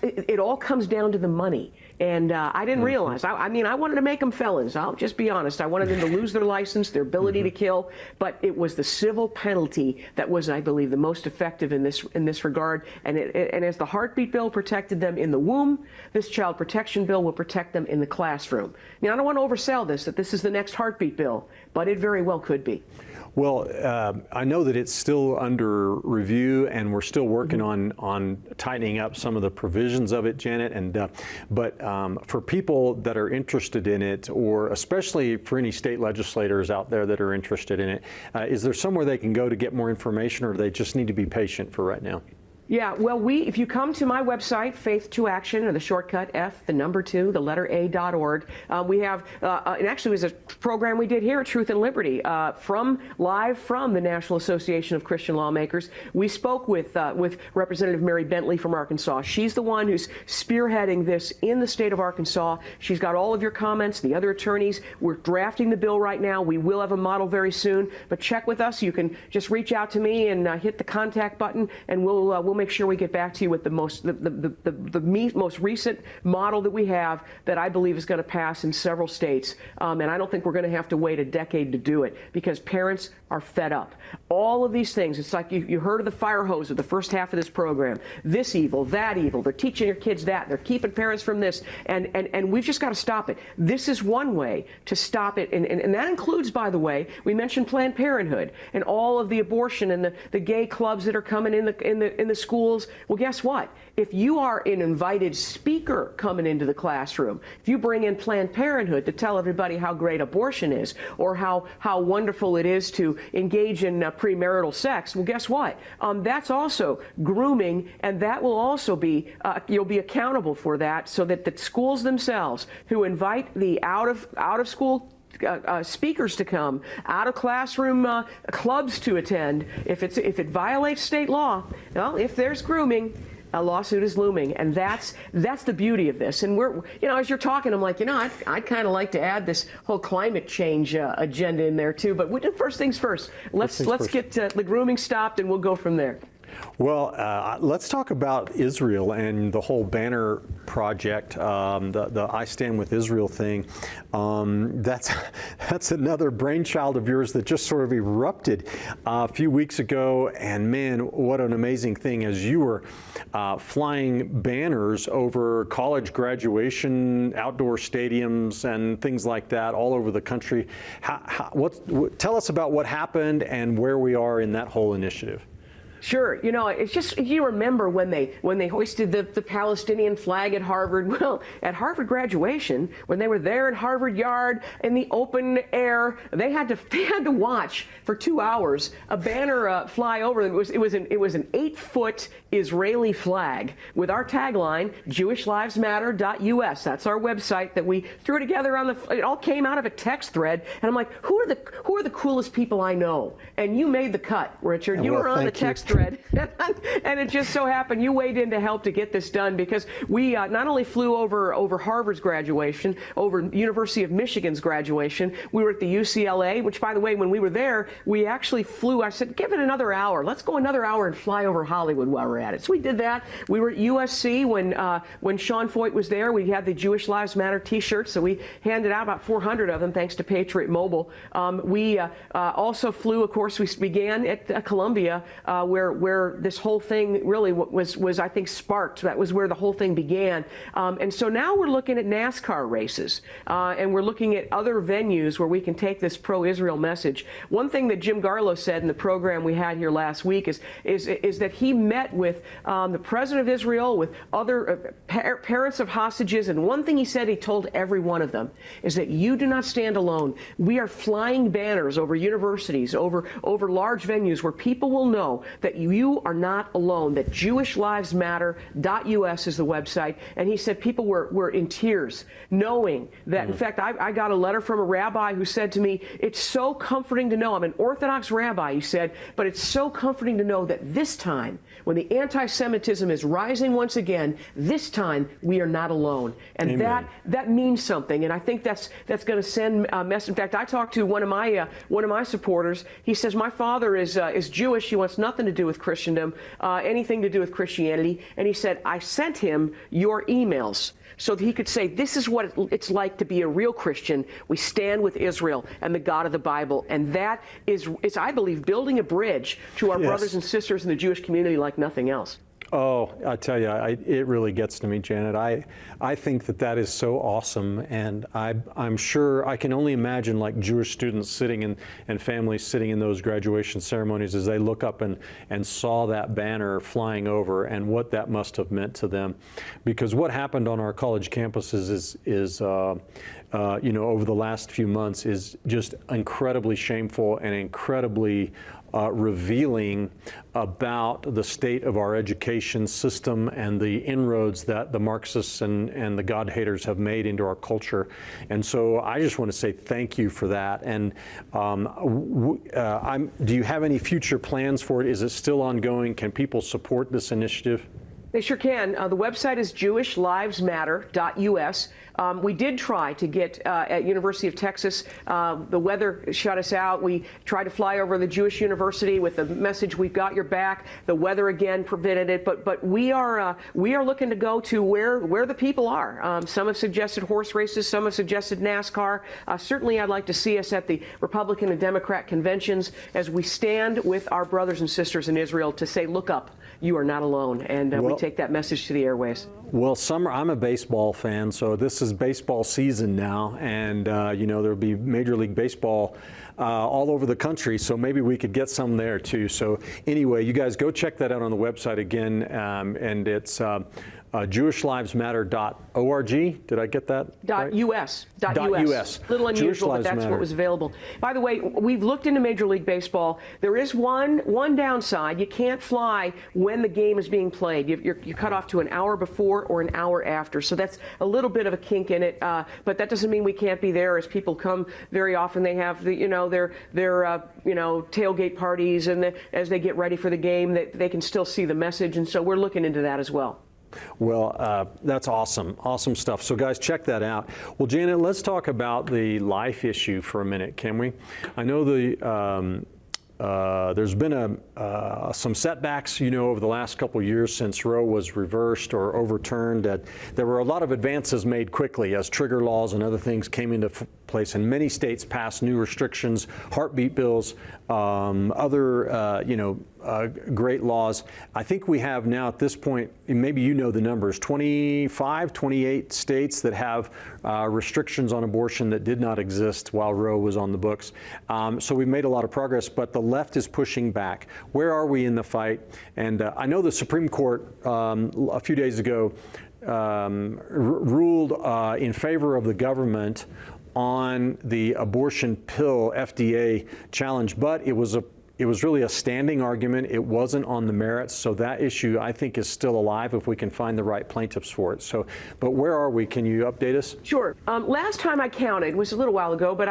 it all comes down to the money. And I didn't realize. I mean, I wanted to make them felons. I'll just be honest. I wanted them to lose their license, their ability to kill. But it was the civil penalty that was, I believe, the most effective in this regard. And as the heartbeat bill protected them in the womb, this child protection bill will protect them in the classroom. Now, I don't want to oversell this, that this is the next heartbeat bill, but it very well could be. Well, I know that it's still under review, and we're still working on tightening up some of the provisions of it, Janet. And but for people that are interested in it, or especially for any state legislators out there that are interested in it, is there somewhere they can go to get more information, or do they just need to be patient for right now? Yeah, well, if you come to my website, Faith to Action, or the shortcut F, the number 2, the letter A.org, we have, and actually it was a program we did here at Truth and Liberty, live from the National Association of Christian Lawmakers. We spoke with Representative Mary Bentley from Arkansas. She's the one who's spearheading this in the state of Arkansas. She's got all of your comments, the other attorneys. We're drafting the bill right now. We will have a model very soon, but check with us. You can just reach out to me and hit the contact button, and we'll make sure we get back to you with the most recent model that we have that I believe is going to pass in several states. And I don't think we're going to have to wait a decade to do it, because parents are fed up. All of these things, it's like you heard of the fire hose of the first half of this program. This evil, that evil. They're teaching your kids that. They're keeping parents from this. And we've just got to stop it. This is one way to stop it. And that includes, by the way, we mentioned Planned Parenthood and all of the abortion and the gay clubs that are coming in the schools. Well, guess what? If you are an invited speaker coming into the classroom, if you bring in Planned Parenthood to tell everybody how great abortion is, or how wonderful it is to engage in premarital sex, well, guess what? That's also grooming, and that will also be, you'll be accountable for that, so that the schools themselves who invite the out of school speakers to come, out of classroom clubs to attend, if it violates state law, well, if there's grooming, a lawsuit is looming. And that's the beauty of this. And we're, as you're talking, I'm like, I'd kind of like to add this whole climate change agenda in there too. But we do first things first. Let's get the grooming stopped, and we'll go from there. Well, let's talk about Israel and the whole banner project, the I Stand With Israel thing. That's another brainchild of yours that just sort of erupted a few weeks ago. And man, what an amazing thing, as you were flying banners over college graduation, outdoor stadiums, and things like that all over the country. Tell us about what happened and where we are in that whole initiative. Sure. It's just, you remember when they hoisted the Palestinian flag at Harvard. Well, at Harvard graduation, when they were there at Harvard Yard in the open air, they had to watch for 2 hours a banner fly over. It was an 8-foot Israeli flag with our tagline, JewishLivesMatter.us. That's our website that we threw together it all came out of a text thread. And I'm like, who are the coolest people I know? And you made the cut, Richard. You were on the text thread. And it just so happened you weighed in to help to get this done, because we not only flew over Harvard's graduation, over University of Michigan's graduation, we were at the UCLA, which, by the way, when we were there, we actually flew. I said, give it another hour. Let's go another hour and fly over Hollywood while we're at it. So we did that. We were at USC when Sean Foyt was there. We had the Jewish Lives Matter T-shirts, so we handed out about 400 of them thanks to Patriot Mobile. We also flew, of course, we began at Columbia where this whole thing really was I think sparked. That was where the whole thing began. And so now we're looking at NASCAR races, and we're looking at other venues where we can take this pro-Israel message. One thing that Jim Garlow said in the program we had here last week is that he met with the president of Israel, with other parents of hostages, and one thing he said, he told every one of them, is that you do not stand alone. We are flying banners over universities, over large venues where people will know that you are not alone, that JewishLivesMatter.us is the website. And he said people were in tears, knowing that, in fact, I got a letter from a rabbi who said to me, it's so comforting to know, I'm an Orthodox rabbi, he said, but it's so comforting to know that this time, when the anti-Semitism is rising once again, this time we are not alone. And that means something. And I think that's going to send a message. In fact, I talked to one of my supporters. He says, my father is Jewish. He wants nothing to do with Christendom, anything to do with Christianity. And he said, I sent him your emails so that he could say, this is what it's like to be a real Christian. We stand with Israel and the God of the Bible. And that is I believe, building a bridge to our brothers and sisters in the Jewish community like nothing else. Oh, I tell you, it really gets to me, Janet. I think that is so awesome, and I'm sure, I can only imagine like Jewish students sitting and families sitting in those graduation ceremonies as they look up and saw that banner flying over, and what that must have meant to them. Because what happened on our college campuses is over the last few months is just incredibly shameful and incredibly revealing about the state of our education system and the inroads that the Marxists and the God haters have made into our culture. And so I just want to say thank you for that. And do you have any future plans for it? Is it still ongoing? Can people support this initiative? They sure can. The website is JewishLivesMatter.us. We did try to get at University of Texas. The weather shut us out. We tried to fly over the Jewish University with the message, "We've got your back." The weather again prevented it. But we are looking to go to where the people are. Some have suggested horse races. Some have suggested NASCAR. Certainly, I'd like to see us at the Republican and Democrat conventions as we stand with our brothers and sisters in Israel to say, "Look up, you are not alone." And we take that message to the airways. Well, I'm a baseball fan, so this is baseball season now, and there'll be Major League Baseball all over the country, so maybe we could get some there too. So anyway, you guys go check that out on the website again, and it's JewishLivesMatter.org. Did I get that? Right? .us. .us. A little unusual, but that's what was available. By the way, we've looked into Major League Baseball. There is one downside. You can't fly when the game is being played. You're cut off to an hour before or an hour after. So that's a little bit of a kink in it. But that doesn't mean we can't be there. As people come, very often they have their tailgate parties, and as they get ready for the game, they can still see the message. And so we're looking into that as well. Well, that's awesome. Awesome stuff. So guys, check that out. Well, Janet, let's talk about the life issue for a minute, can we? I know there's been some setbacks, over the last couple of years since Roe was reversed or overturned. There were a lot of advances made quickly as trigger laws and other things came into place, and many states passed new restrictions, heartbeat bills, other, great laws. I think we have now at this point, maybe you know the numbers, 25, 28 states that have restrictions on abortion that did not exist while Roe was on the books. So we've made a lot of progress, but the left is pushing back. Where are we in the fight? And I know the Supreme Court a few days ago ruled in favor of the government on the abortion pill FDA challenge, but it was really a standing argument. It wasn't on the merits. So that issue, I think, is still alive if we can find the right plaintiffs for it. So, but where are we? Can you update us? Sure. Last time I counted was a little while ago, but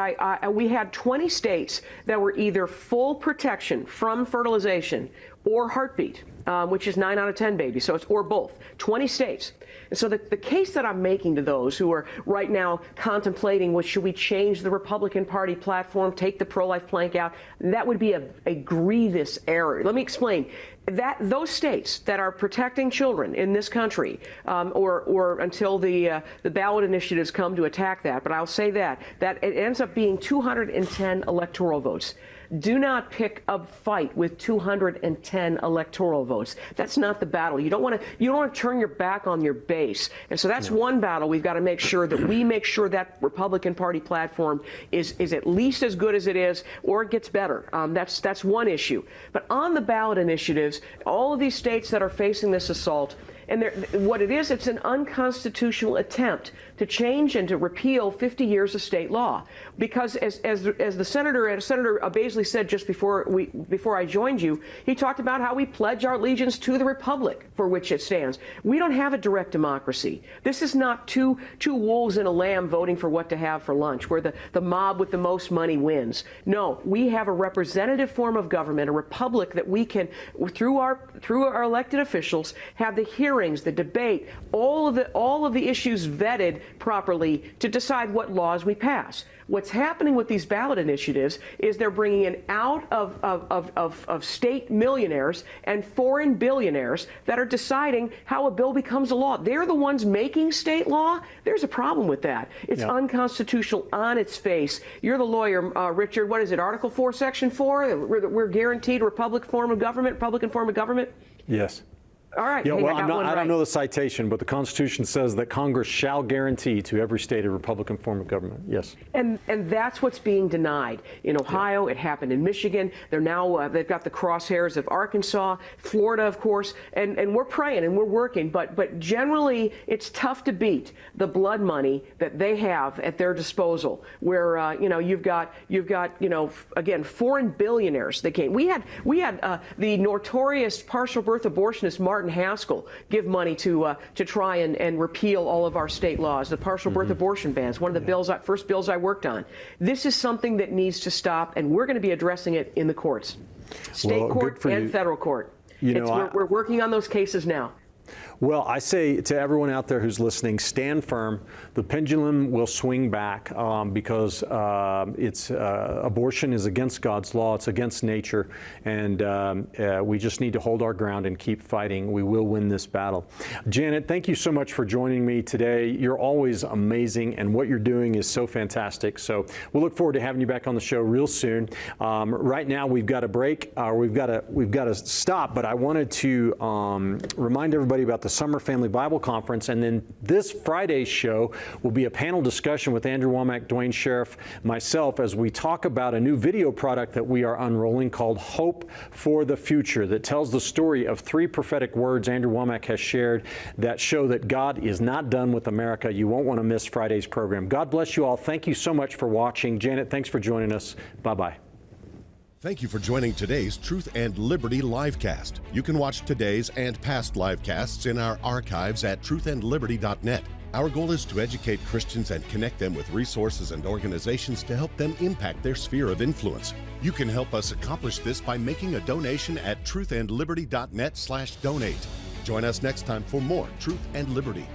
we had 20 states that were either full protection from fertilization or heartbeat, which is 9 out of 10 babies. So it's or both. 20 states. And so the case that I'm making to those who are right now contemplating, well, should we change the Republican Party platform, take the pro-life plank out, that would be a grievous error. Let me explain. That those states that are protecting children in this country, or until the ballot initiatives come to attack that, but I'll say that it ends up being 210 electoral votes. Do not pick a fight with 210 electoral votes. That's not the battle. You don't want to turn your back on your base. And so that's one battle. We've got to make sure that we make sure that Republican Party platform is at least as good as it is, or it gets better. That's one issue. But on the ballot initiatives, all of these states that are facing this assault, and what it is, it's an unconstitutional attempt to change and to repeal 50 years of state law. Because as the Senator Baisley said just before I joined you, he talked about how we pledge our allegiance to the republic for which it stands. We don't have a direct democracy. This is not two wolves and a lamb voting for what to have for lunch, where the mob with the most money wins. No, we have a representative form of government, a republic that we can, through our elected officials, have the hearings, the debate, all of the issues vetted properly to decide what laws we pass. What's happening with these ballot initiatives is they're bringing in out of state millionaires and foreign billionaires that are deciding how a bill becomes a law. They're the ones making state law. There's a problem with that. It's unconstitutional on its face. You're the lawyer, Richard. What is it, Article 4, Section 4? We're guaranteed Republican form of government? Yes. All right. Yeah, hey, well, I don't know the citation, but the Constitution says that Congress shall guarantee to every state a Republican form of government. Yes. And that's what's being denied in Ohio. It happened in Michigan. They're now they've got the crosshairs of Arkansas, Florida, of course, and we're praying and we're working. But generally, it's tough to beat the blood money that they have at their disposal. Where you've got again, foreign billionaires that came. We had the notorious partial birth abortionist Martin Haskell give money to try and repeal all of our state laws, the partial birth abortion bans, one of the first bills I worked on. This is something that needs to stop, and we're going to be addressing it in the courts, state court and federal court. We're working on those cases now. Well, I say to everyone out there who's listening, stand firm. The pendulum will swing back because abortion is against God's law. It's against nature. And we just need to hold our ground and keep fighting. We will win this battle. Janet, thank you so much for joining me today. You're always amazing, and what you're doing is so fantastic. So we'll look forward to having you back on the show real soon. Right now, we've got a break. We've got to stop, but I wanted to remind everybody about the Summer Family Bible Conference, and then this Friday's show will be a panel discussion with Andrew Womack, Dwayne Sheriff, myself, as we talk about a new video product that we are unrolling called Hope for the Future, that tells the story of 3 prophetic words Andrew Womack has shared that show that God is not done with America. You won't want to miss Friday's program. God bless you all. Thank you so much for watching. Janet, thanks for joining us. Bye-bye. Thank you for joining today's Truth and Liberty livecast. You can watch today's and past livecasts in our archives at truthandliberty.net. Our goal is to educate Christians and connect them with resources and organizations to help them impact their sphere of influence. You can help us accomplish this by making a donation at truthandliberty.net/donate. Join us next time for more Truth and Liberty.